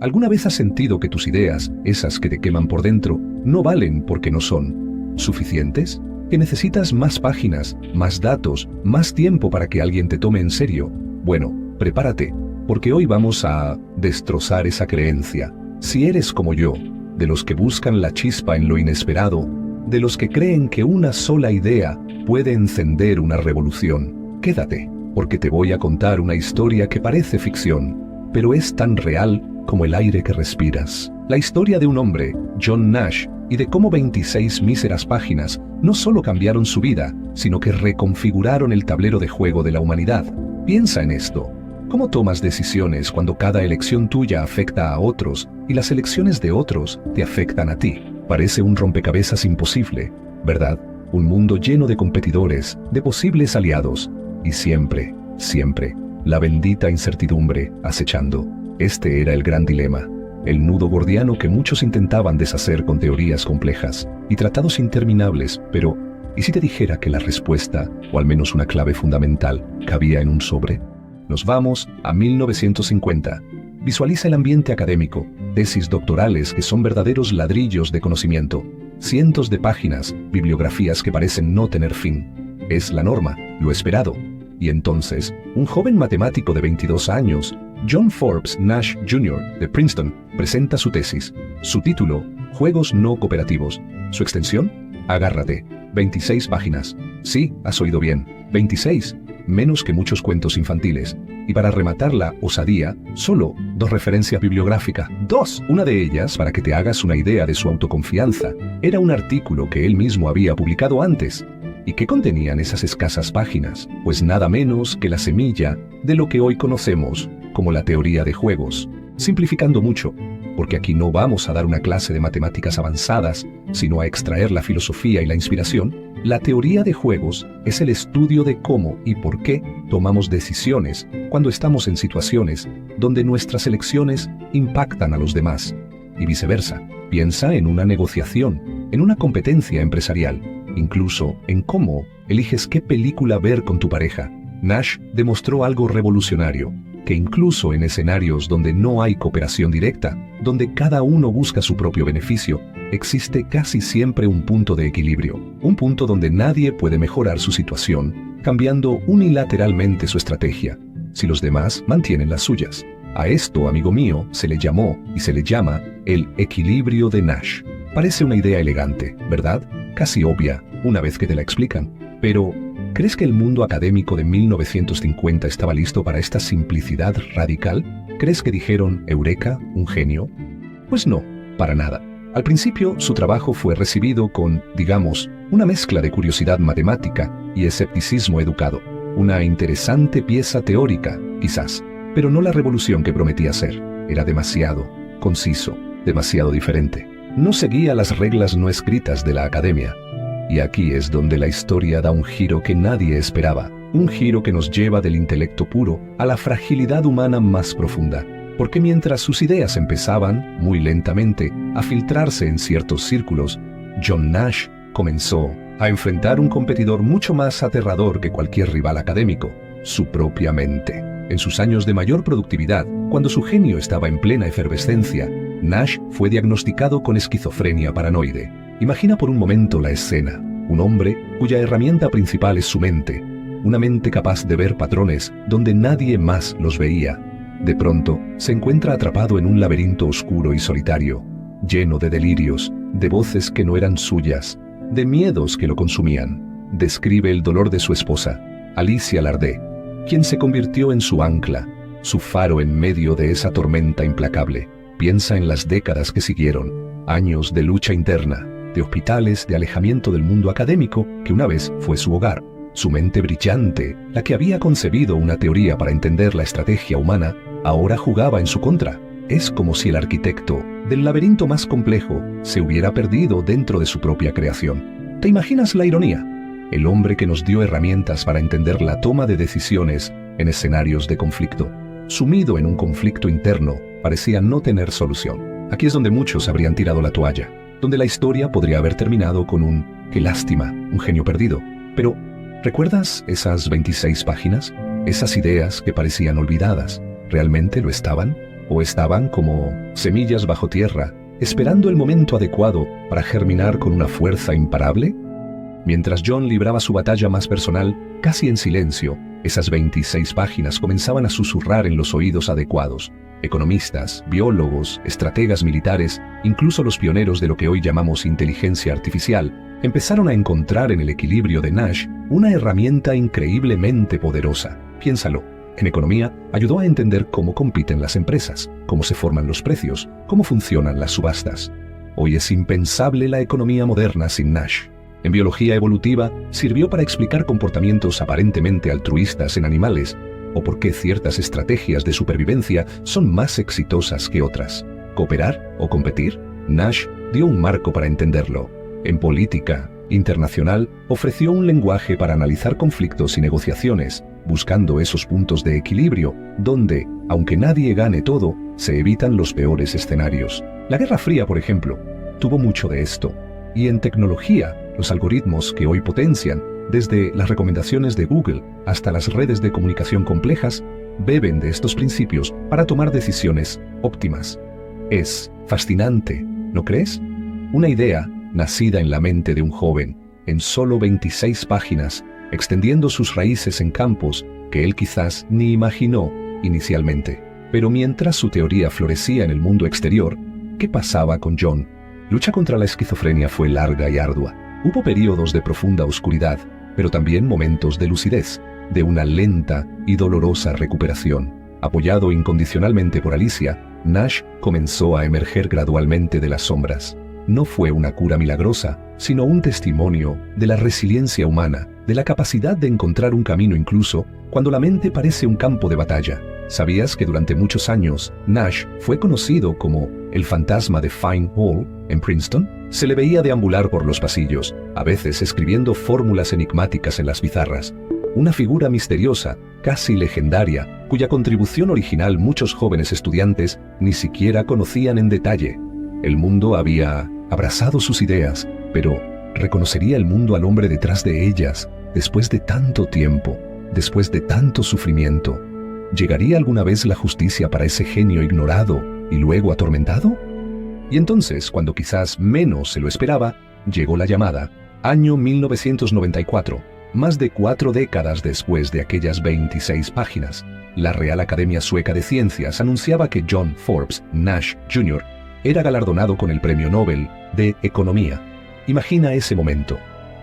¿Alguna vez has sentido que tus ideas, esas que te queman por dentro, no valen porque no son suficientes? ¿Que necesitas más páginas, más datos, más tiempo para que alguien te tome en serio? Bueno, prepárate, porque hoy vamos a destrozar esa creencia. Si eres como yo, de los que buscan la chispa en lo inesperado, de los que creen que una sola idea puede encender una revolución, quédate, porque te voy a contar una historia que parece ficción, pero es tan real como el aire que respiras. La historia de un hombre, John Nash, y de cómo 26 míseras páginas no solo cambiaron su vida, sino que reconfiguraron el tablero de juego de la humanidad. Piensa en esto. ¿Cómo tomas decisiones cuando cada elección tuya afecta a otros y las elecciones de otros te afectan a ti? Parece un rompecabezas imposible, ¿verdad? Un mundo lleno de competidores, de posibles aliados, y siempre, siempre, la bendita incertidumbre acechando. Este era el gran dilema, el nudo gordiano que muchos intentaban deshacer con teorías complejas y tratados interminables, pero ¿y si te dijera que la respuesta, o al menos una clave fundamental, cabía en un sobre? Nos vamos a 1950. Visualiza el ambiente académico, tesis doctorales que son verdaderos ladrillos de conocimiento, cientos de páginas, bibliografías que parecen no tener fin. Es la norma, lo esperado. Y entonces, un joven matemático de 22 años, John Forbes Nash Jr. de Princeton, presenta su tesis. Su título, Juegos no cooperativos. Su extensión, agárrate, 26 páginas. Sí, has oído bien, 26, menos que muchos cuentos infantiles. Y para rematar la osadía, solo 2 referencias bibliográficas. 2. Una de ellas, para que te hagas una idea de su autoconfianza, era un artículo que él mismo había publicado antes. ¿Y qué contenían esas escasas páginas? Pues nada menos que la semilla de lo que hoy conocemos como la teoría de juegos. Simplificando mucho, porque aquí no vamos a dar una clase de matemáticas avanzadas, sino a extraer la filosofía y la inspiración, la teoría de juegos es el estudio de cómo y por qué tomamos decisiones cuando estamos en situaciones donde nuestras elecciones impactan a los demás, y viceversa. Piensa en una negociación, en una competencia empresarial, incluso en cómo eliges qué película ver con tu pareja. Nash demostró algo revolucionario, que incluso en escenarios donde no hay cooperación directa, donde cada uno busca su propio beneficio, existe casi siempre un punto de equilibrio, un punto donde nadie puede mejorar su situación, cambiando unilateralmente su estrategia, si los demás mantienen las suyas. A esto, amigo mío, se le llamó y se le llama el equilibrio de Nash. Parece una idea elegante, ¿verdad? Casi obvia, una vez que te la explican. Pero, ¿crees que el mundo académico de 1950 estaba listo para esta simplicidad radical? ¿Crees que dijeron, eureka, un genio? Pues no, para nada. Al principio, su trabajo fue recibido con, digamos, una mezcla de curiosidad matemática y escepticismo educado. Una interesante pieza teórica, quizás, pero no la revolución que prometía ser. Era demasiado conciso, demasiado diferente. No seguía las reglas no escritas de la academia. Y aquí es donde la historia da un giro que nadie esperaba, un giro que nos lleva del intelecto puro a la fragilidad humana más profunda. Porque mientras sus ideas empezaban, muy lentamente, a filtrarse en ciertos círculos, John Nash comenzó a enfrentar un competidor mucho más aterrador que cualquier rival académico, su propia mente. En sus años de mayor productividad, cuando su genio estaba en plena efervescencia, Nash fue diagnosticado con esquizofrenia paranoide. Imagina por un momento la escena, un hombre cuya herramienta principal es su mente, una mente capaz de ver patrones donde nadie más los veía. De pronto, se encuentra atrapado en un laberinto oscuro y solitario, lleno de delirios, de voces que no eran suyas, de miedos que lo consumían. Describe el dolor de su esposa, Alicia Lardé, quien se convirtió en su ancla, su faro en medio de esa tormenta implacable. Piensa en las décadas que siguieron, años de lucha interna, de hospitales, de alejamiento del mundo académico que una vez fue su hogar. Su mente brillante, la que había concebido una teoría para entender la estrategia humana, ahora jugaba en su contra. Es como si el arquitecto del laberinto más complejo se hubiera perdido dentro de su propia creación. ¿Te imaginas la ironía? El hombre que nos dio herramientas para entender la toma de decisiones en escenarios de conflicto, sumido en un conflicto interno, parecía no tener solución. Aquí es donde muchos habrían tirado la toalla, donde la historia podría haber terminado con un «qué lástima, un genio perdido». Pero, ¿recuerdas esas 26 páginas? Esas ideas que parecían olvidadas, ¿realmente lo estaban? o estaban como semillas bajo tierra, esperando el momento adecuado para germinar con una fuerza imparable? Mientras John libraba su batalla más personal, casi en silencio, esas 26 páginas comenzaban a susurrar en los oídos adecuados. Economistas, biólogos, estrategas militares, incluso los pioneros de lo que hoy llamamos inteligencia artificial, empezaron a encontrar en el equilibrio de Nash una herramienta increíblemente poderosa. Piénsalo. En economía, ayudó a entender cómo compiten las empresas, cómo se forman los precios, cómo funcionan las subastas. Hoy es impensable la economía moderna sin Nash. En biología evolutiva, sirvió para explicar comportamientos aparentemente altruistas en animales, o por qué ciertas estrategias de supervivencia son más exitosas que otras. ¿Cooperar o competir? Nash dio un marco para entenderlo. En política internacional, ofreció un lenguaje para analizar conflictos y negociaciones, buscando esos puntos de equilibrio, donde, aunque nadie gane todo, se evitan los peores escenarios. La Guerra Fría, por ejemplo, tuvo mucho de esto. Y en tecnología, los algoritmos que hoy potencian, desde las recomendaciones de Google hasta las redes de comunicación complejas, beben de estos principios para tomar decisiones óptimas. Es fascinante, ¿no crees? Una idea nacida en la mente de un joven, en solo 26 páginas, extendiendo sus raíces en campos que él quizás ni imaginó inicialmente. Pero mientras su teoría florecía en el mundo exterior, ¿qué pasaba con John? Lucha contra la esquizofrenia fue larga y ardua. Hubo periodos de profunda oscuridad, pero también momentos de lucidez, de una lenta y dolorosa recuperación. Apoyado incondicionalmente por Alicia, Nash comenzó a emerger gradualmente de las sombras. No fue una cura milagrosa, sino un testimonio de la resiliencia humana, de la capacidad de encontrar un camino incluso cuando la mente parece un campo de batalla. ¿Sabías que durante muchos años Nash fue conocido como el fantasma de Fine Hall en Princeton? Se le veía deambular por los pasillos, a veces escribiendo fórmulas enigmáticas en las pizarras. Una figura misteriosa, casi legendaria, cuya contribución original muchos jóvenes estudiantes ni siquiera conocían en detalle. El mundo había abrazado sus ideas, pero ¿reconocería el mundo al hombre detrás de ellas después de tanto tiempo, después de tanto sufrimiento? ¿Llegaría alguna vez la justicia para ese genio ignorado y luego atormentado? Y entonces, cuando quizás menos se lo esperaba, llegó la llamada. Año 1994, más de 4 décadas después de aquellas 26 páginas. La Real Academia Sueca de Ciencias anunciaba que John Forbes Nash Jr. era galardonado con el Premio Nobel de Economía. Imagina ese momento,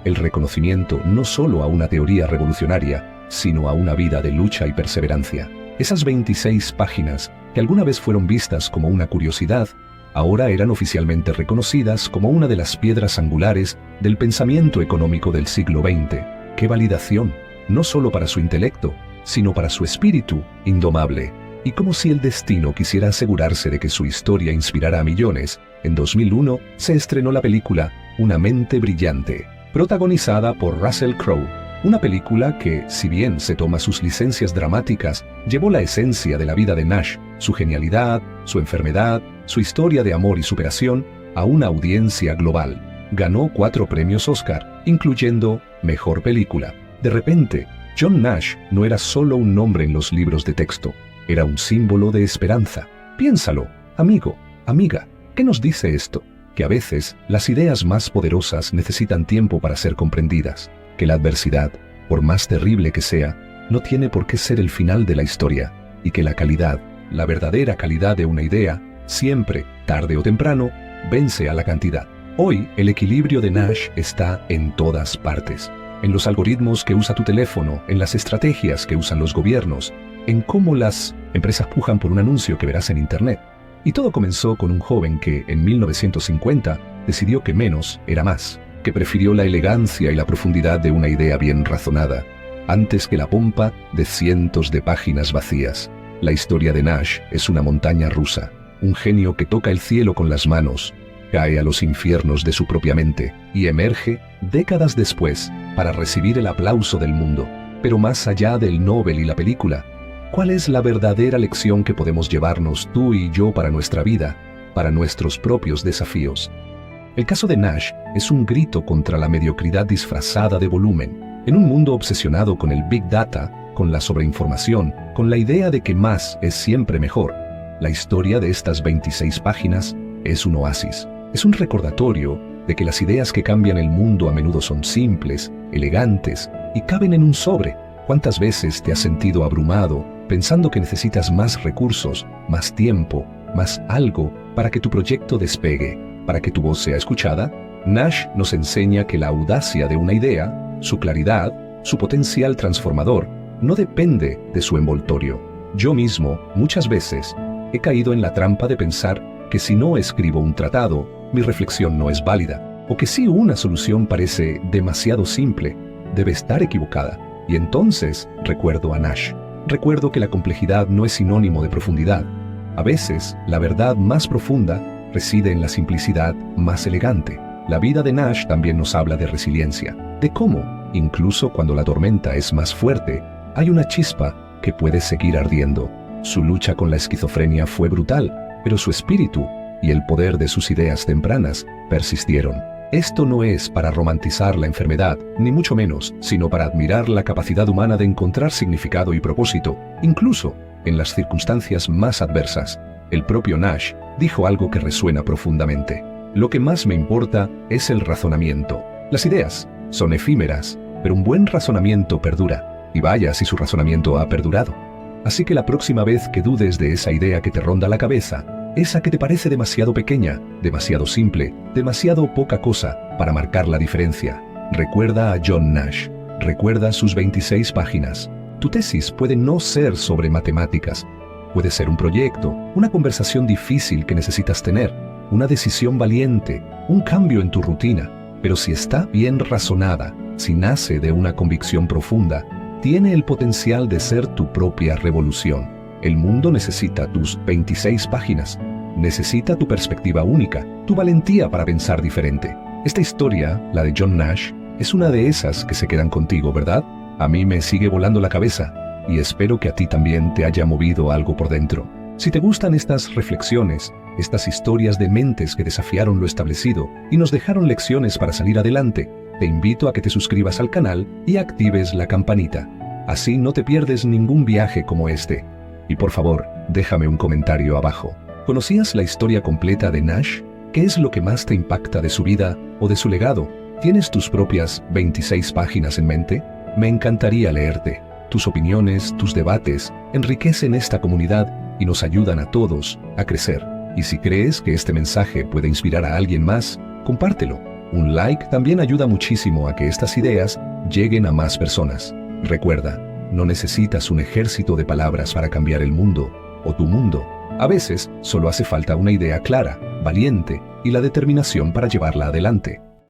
el reconocimiento no solo a una teoría revolucionaria, sino a una vida de lucha y perseverancia. Esas 26 páginas, que alguna vez fueron vistas como una curiosidad, ahora eran oficialmente reconocidas como una de las piedras angulares del pensamiento económico del siglo XX. ¡Qué validación! No solo para su intelecto, sino para su espíritu indomable. Y como si el destino quisiera asegurarse de que su historia inspirara a millones, en 2001 se estrenó la película Una mente brillante, protagonizada por Russell Crowe. Una película que, si bien se toma sus licencias dramáticas, llevó la esencia de la vida de Nash, su genialidad, su enfermedad, su historia de amor y superación, a una audiencia global. Ganó 4 premios Oscar, incluyendo Mejor Película. De repente, John Nash no era solo un nombre en los libros de texto, era un símbolo de esperanza. Piénsalo, amigo, amiga, ¿qué nos dice esto? Que a veces las ideas más poderosas necesitan tiempo para ser comprendidas, que la adversidad, por más terrible que sea, no tiene por qué ser el final de la historia, y que la calidad, la verdadera calidad de una idea, siempre, tarde o temprano, vence a la cantidad. Hoy, el equilibrio de Nash está en todas partes. En los algoritmos que usa tu teléfono, en las estrategias que usan los gobiernos, en cómo las empresas pujan por un anuncio que verás en Internet. Y todo comenzó con un joven que, en 1950, decidió que menos era más, que prefirió la elegancia y la profundidad de una idea bien razonada, antes que la pompa de cientos de páginas vacías. La historia de Nash es una montaña rusa, un genio que toca el cielo con las manos, cae a los infiernos de su propia mente y emerge décadas después para recibir el aplauso del mundo. Pero más allá del Nobel y la película, ¿cuál es la verdadera lección que podemos llevarnos tú y yo para nuestra vida, para nuestros propios desafíos? El caso de Nash es un grito contra la mediocridad disfrazada de volumen. En un mundo obsesionado con el Big Data, con la sobreinformación, con la idea de que más es siempre mejor, La historia de estas 26 páginas es un oasis. Es un recordatorio de que las ideas que cambian el mundo a menudo son simples, elegantes y caben en un sobre. ¿Cuántas veces te has sentido abrumado pensando que necesitas más recursos, más tiempo, más algo para que tu proyecto despegue, para que tu voz sea escuchada? Nash nos enseña que la audacia de una idea, su claridad, su potencial transformador, no depende de su envoltorio. Yo mismo, muchas veces, he caído en la trampa de pensar que si no escribo un tratado, mi reflexión no es válida, o que si una solución parece demasiado simple, debe estar equivocada. Y entonces recuerdo a Nash. Recuerdo que la complejidad no es sinónimo de profundidad. A veces, la verdad más profunda reside en la simplicidad más elegante. La vida de Nash también nos habla de resiliencia, de cómo, incluso cuando la tormenta es más fuerte, hay una chispa que puede seguir ardiendo. Su lucha con la esquizofrenia fue brutal, pero su espíritu y el poder de sus ideas tempranas persistieron. Esto no es para romantizar la enfermedad, ni mucho menos, sino para admirar la capacidad humana de encontrar significado y propósito, incluso en las circunstancias más adversas. El propio Nash dijo algo que resuena profundamente. Lo que más me importa es el razonamiento. Las ideas son efímeras, pero un buen razonamiento perdura. Y vaya si su razonamiento ha perdurado. Así que la próxima vez que dudes de esa idea que te ronda la cabeza, esa que te parece demasiado pequeña, demasiado simple, demasiado poca cosa para marcar la diferencia, recuerda a John Nash. Recuerda sus 26 páginas. Tu tesis puede no ser sobre matemáticas. Puede ser un proyecto, una conversación difícil que necesitas tener, una decisión valiente, un cambio en tu rutina. Pero si está bien razonada, si nace de una convicción profunda, tiene el potencial de ser tu propia revolución. El mundo necesita tus 26 páginas. Necesita tu perspectiva única, tu valentía para pensar diferente. Esta historia, la de John Nash, es una de esas que se quedan contigo, ¿verdad? A mí me sigue volando la cabeza, y espero que a ti también te haya movido algo por dentro. Si te gustan estas reflexiones, estas historias de mentes que desafiaron lo establecido y nos dejaron lecciones para salir adelante, te invito a que te suscribas al canal y actives la campanita. Así no te pierdes ningún viaje como este. Y por favor, déjame un comentario abajo. ¿Conocías la historia completa de Nash? ¿Qué es lo que más te impacta de su vida o de su legado? ¿Tienes tus propias 26 páginas en mente? Me encantaría leerte. Tus opiniones, tus debates, enriquecen esta comunidad y nos ayudan a todos a crecer. Y si crees que este mensaje puede inspirar a alguien más, compártelo. Un like también ayuda muchísimo a que estas ideas lleguen a más personas. Recuerda, no necesitas un ejército de palabras para cambiar el mundo, o tu mundo. A veces, solo hace falta una idea clara, valiente, y la determinación para llevarla adelante.